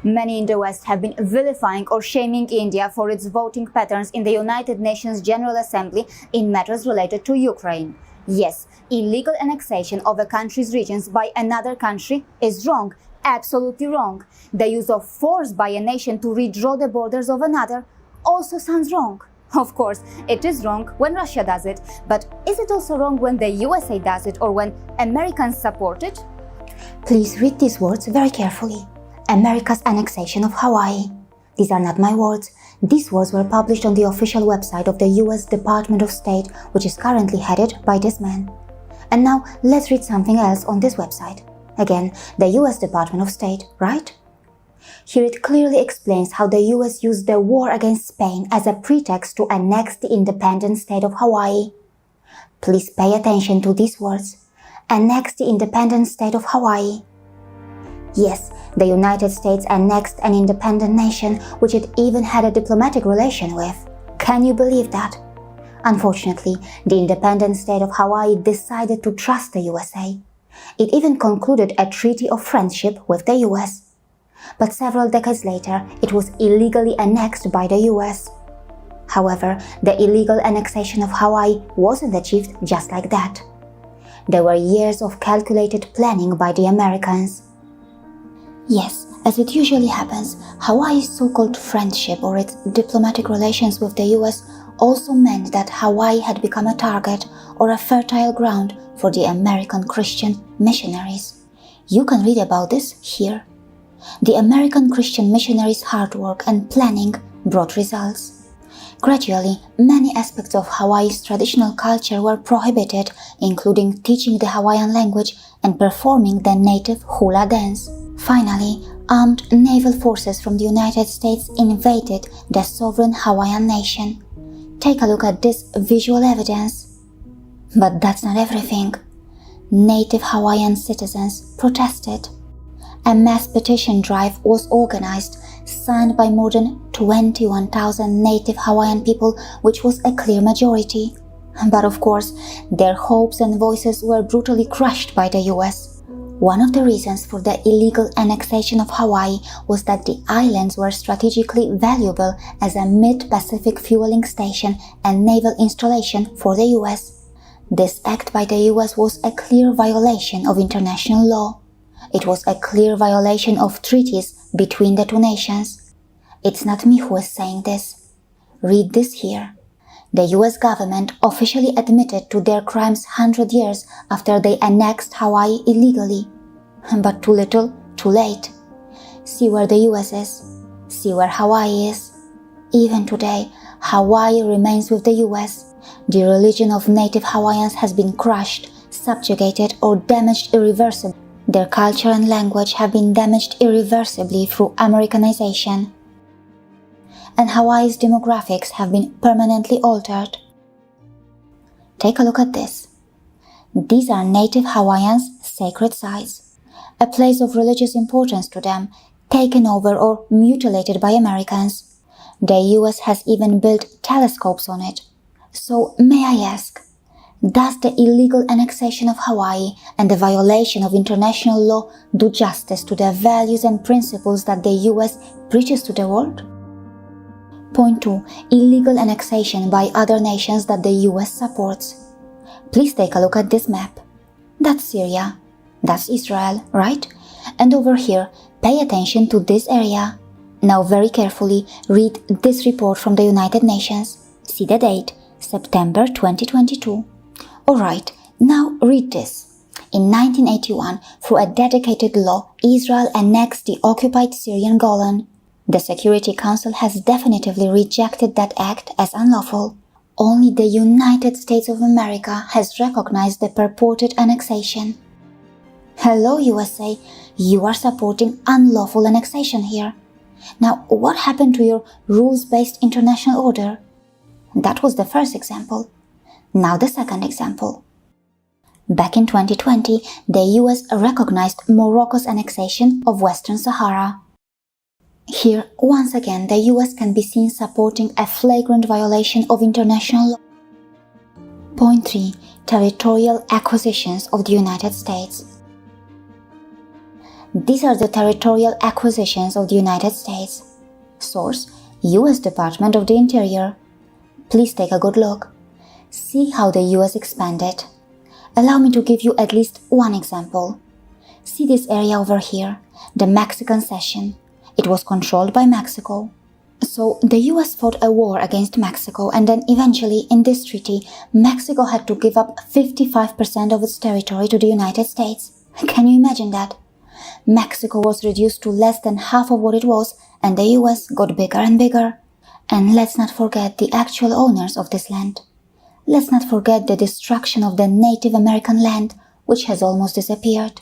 Many in the West have been vilifying or shaming India for its voting patterns in the United Nations General Assembly in matters related to Ukraine. Yes, illegal annexation of a country's regions by another country is wrong, absolutely wrong. The use of force by a nation to redraw the borders of another also sounds wrong. Of course, it is wrong when Russia does it, but is it also wrong when the USA does it or when Americans support it? Please read these words very carefully. America's annexation of Hawaii. These are not my words. These words were published on the official website of the US Department of State, which is currently headed by this man. And now let's read something else on this website. Again, the US Department of State, right? Here it clearly explains how the US used the war against Spain as a pretext to annex the independent state of Hawaii. Please pay attention to these words. Annex the independent state of Hawaii. Yes, the United States annexed an independent nation which it even had a diplomatic relation with. Can you believe that? Unfortunately, the independent state of Hawaii decided to trust the USA. It even concluded a treaty of friendship with the US. But several decades later, it was illegally annexed by the US. However, the illegal annexation of Hawaii wasn't achieved just like that. There were years of calculated planning by the Americans. Yes, as it usually happens, Hawaii's so-called friendship or its diplomatic relations with the US also meant that Hawaii had become a target or a fertile ground for the American Christian missionaries. You can read about this here. The American Christian missionaries' hard work and planning brought results. Gradually, many aspects of Hawaii's traditional culture were prohibited, including teaching the Hawaiian language and performing the native hula dance. Finally, armed naval forces from the United States invaded the sovereign Hawaiian nation. Take a look at this visual evidence. But that's not everything. Native Hawaiian citizens protested. A mass petition drive was organized, signed by more than 21,000 native Hawaiian people, which was a clear majority. But of course, their hopes and voices were brutally crushed by the US. One of the reasons for the illegal annexation of Hawaii was that the islands were strategically valuable as a mid-Pacific fueling station and naval installation for the US. This act by the US was a clear violation of international law. It was a clear violation of treaties between the two nations. It's not me who is saying this. Read this here. The US government officially admitted to their crimes 100 years after they annexed Hawaii illegally. But too little, too late. See where the US is. See where Hawaii is. Even today, Hawaii remains with the US. The religion of native Hawaiians has been crushed, subjugated, or damaged irreversibly. Their culture and language have been damaged irreversibly through Americanization. And Hawaii's demographics have been permanently altered. Take a look at this. These are native Hawaiians' sacred sites, a place of religious importance to them, taken over or mutilated by Americans. The US has even built telescopes on it. So may I ask, does the illegal annexation of Hawaii and the violation of international law do justice to the values and principles that the US preaches to the world? Point 2. Illegal annexation by other nations that the US supports. Please take a look at this map. That's Syria. That's Israel, right? And over here, pay attention to this area. Now very carefully read this report from the United Nations. See the date, September 2022. Alright, now read this. In 1981, through a dedicated law, Israel annexed the occupied Syrian Golan. The Security Council has definitively rejected that act as unlawful. Only the United States of America has recognized the purported annexation. Hello USA, you are supporting unlawful annexation here. Now, what happened to your rules-based international order? That was the first example. Now the second example. Back in 2020, the US recognized Morocco's annexation of Western Sahara. Here, once again, the US can be seen supporting a flagrant violation of international law. Point 3. Territorial acquisitions of the United States. These are the territorial acquisitions of the United States. Source: U.S. Department of the Interior. Please take a good look. See how the US expanded. Allow me to give you at least one example. See this area over here, the Mexican cession. It was controlled by Mexico. So the US fought a war against Mexico, and then eventually in this treaty, Mexico had to give up 55% of its territory to the United States. Can you imagine that? Mexico was reduced to less than half of what it was, and the US got bigger and bigger. And let's not forget the actual owners of this land. Let's not forget the destruction of the Native American land, which has almost disappeared.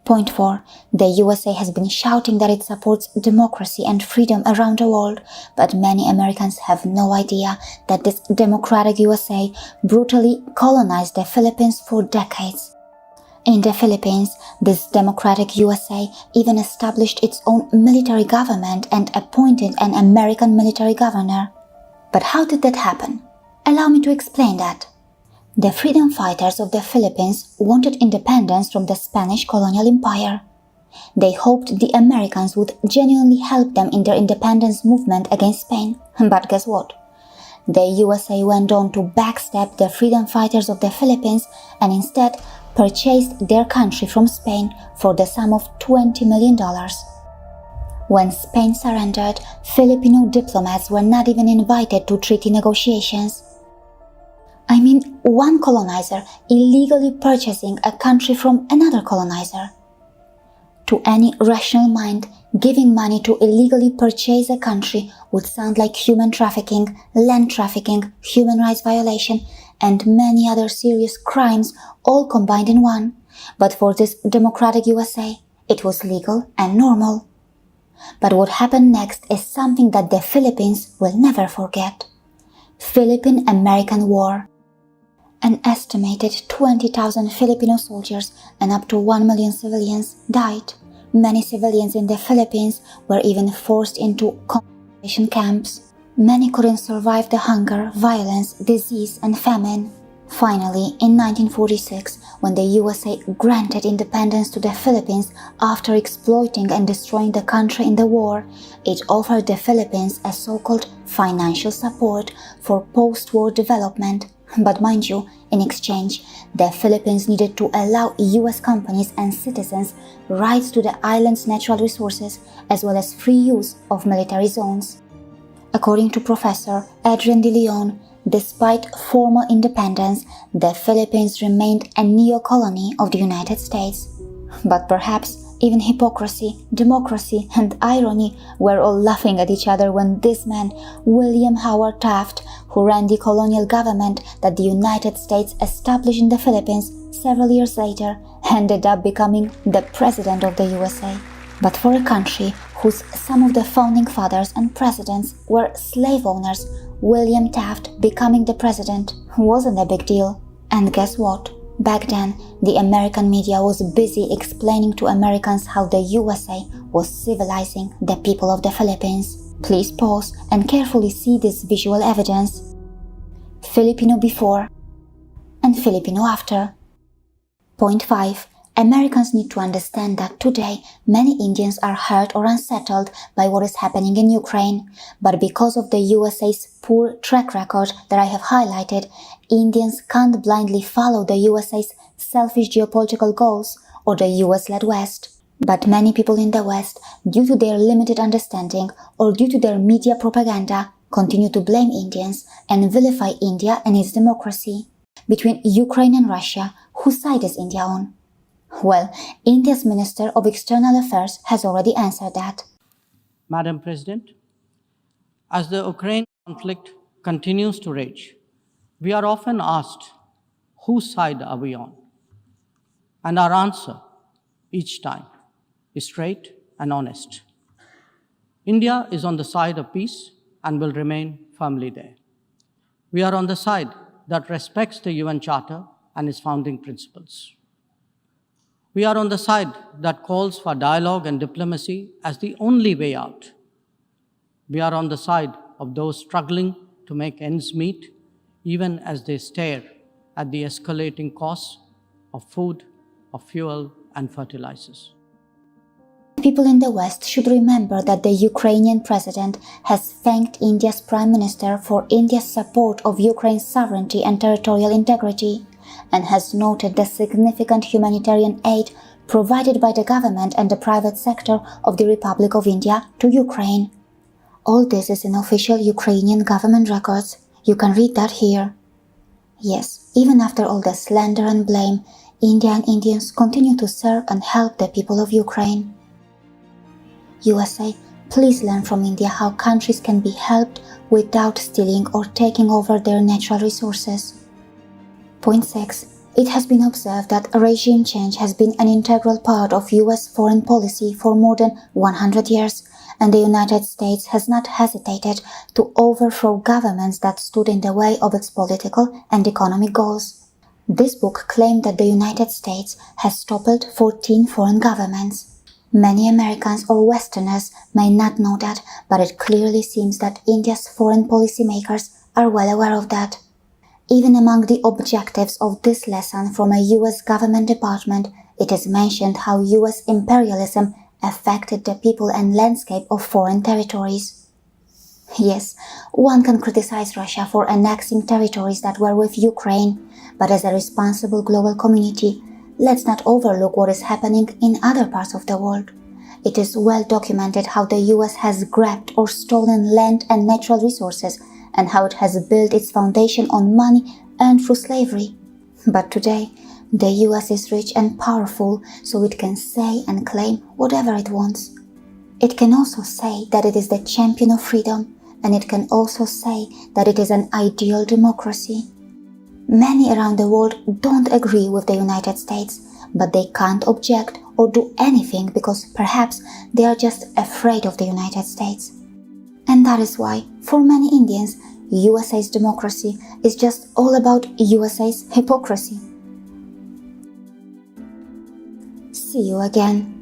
Point 4. The USA has been shouting that it supports democracy and freedom around the world, but many Americans have no idea that this democratic USA brutally colonized the Philippines for decades. In the Philippines, this democratic USA even established its own military government and appointed an American military governor. But how did that happen? Allow me to explain that. The freedom fighters of the Philippines wanted independence from the Spanish colonial empire. They hoped the Americans would genuinely help them in their independence movement against Spain. But guess what? The USA went on to backstab the freedom fighters of the Philippines and instead purchased their country from Spain for the sum of $20 million. When Spain surrendered, Filipino diplomats were not even invited to treaty negotiations. I mean, one colonizer illegally purchasing a country from another colonizer. To any rational mind, giving money to illegally purchase a country would sound like human trafficking, land trafficking, human rights violation, and many other serious crimes all combined in one. But for this democratic USA, it was legal and normal. But what happened next is something that the Philippines will never forget. Philippine-American War. An estimated 20,000 Filipino soldiers and up to 1 million civilians died. Many civilians in the Philippines were even forced into concentration camps. Many couldn't survive the hunger, violence, disease, and famine. Finally, in 1946, when the USA granted independence to the Philippines after exploiting and destroying the country in the war, it offered the Philippines a so-called financial support for post-war development. But mind you, in exchange, the Philippines needed to allow US companies and citizens rights to the island's natural resources as well as free use of military zones. According to Professor Adrian de Leon, despite formal independence, the Philippines remained a neo-colony of the United States. But perhaps even hypocrisy, democracy, and irony were all laughing at each other when this man, William Howard Taft, who ran the colonial government that the United States established in the Philippines several years later, ended up becoming the president of the USA. But for a country whose some of the founding fathers and presidents were slave owners, William Taft becoming the president wasn't a big deal. And guess what? Back then, the American media was busy explaining to Americans how the USA was civilizing the people of the Philippines. Please pause and carefully see this visual evidence. Filipino before and Filipino after. Point 5. Americans need to understand that today many Indians are hurt or unsettled by what is happening in Ukraine, but because of the USA's poor track record that I have highlighted, Indians can't blindly follow the USA's selfish geopolitical goals or the US-led West. But many people in the West, due to their limited understanding or due to their media propaganda, continue to blame Indians and vilify India and its democracy. Between Ukraine and Russia, whose side is India on? Well, India's Minister of External Affairs has already answered that. Madam President, as the Ukraine conflict continues to rage, we are often asked, whose side are we on? And our answer, each time, is straight and honest. India is on the side of peace and will remain firmly there. We are on the side that respects the UN Charter and its founding principles. We are on the side that calls for dialogue and diplomacy as the only way out. We are on the side of those struggling to make ends meet, even as they stare at the escalating costs of food, of fuel, and fertilizers. People in the West should remember that the Ukrainian president has thanked India's Prime Minister for India's support of Ukraine's sovereignty and territorial integrity, and has noted the significant humanitarian aid provided by the government and the private sector of the Republic of India to Ukraine. All this is in official Ukrainian government records. You can read that here. Yes, even after all the slander and blame, India and Indians continue to serve and help the people of Ukraine. USA, please learn from India how countries can be helped without stealing or taking over their natural resources. Point 6. It has been observed that regime change has been an integral part of US foreign policy for more than 100 years, and the United States has not hesitated to overthrow governments that stood in the way of its political and economic goals. This book claimed that the United States has toppled 14 foreign governments. Many Americans or Westerners may not know that, but it clearly seems that India's foreign policy makers are well aware of that. Even among the objectives of this lesson from a US government department, it is mentioned how US imperialism affected the people and landscape of foreign territories. Yes, one can criticize Russia for annexing territories that were with Ukraine, but as a responsible global community, let's not overlook what is happening in other parts of the world. It is well documented how the US has grabbed or stolen land and natural resources, and how it has built its foundation on money earned through slavery. But today, the US is rich and powerful, so it can say and claim whatever it wants. It can also say that it is the champion of freedom, and it can also say that it is an ideal democracy. Many around the world don't agree with the United States, but they can't object or do anything because perhaps they are just afraid of the United States. And that is why, for many Indians, USA's democracy is just all about USA's hypocrisy. See you again.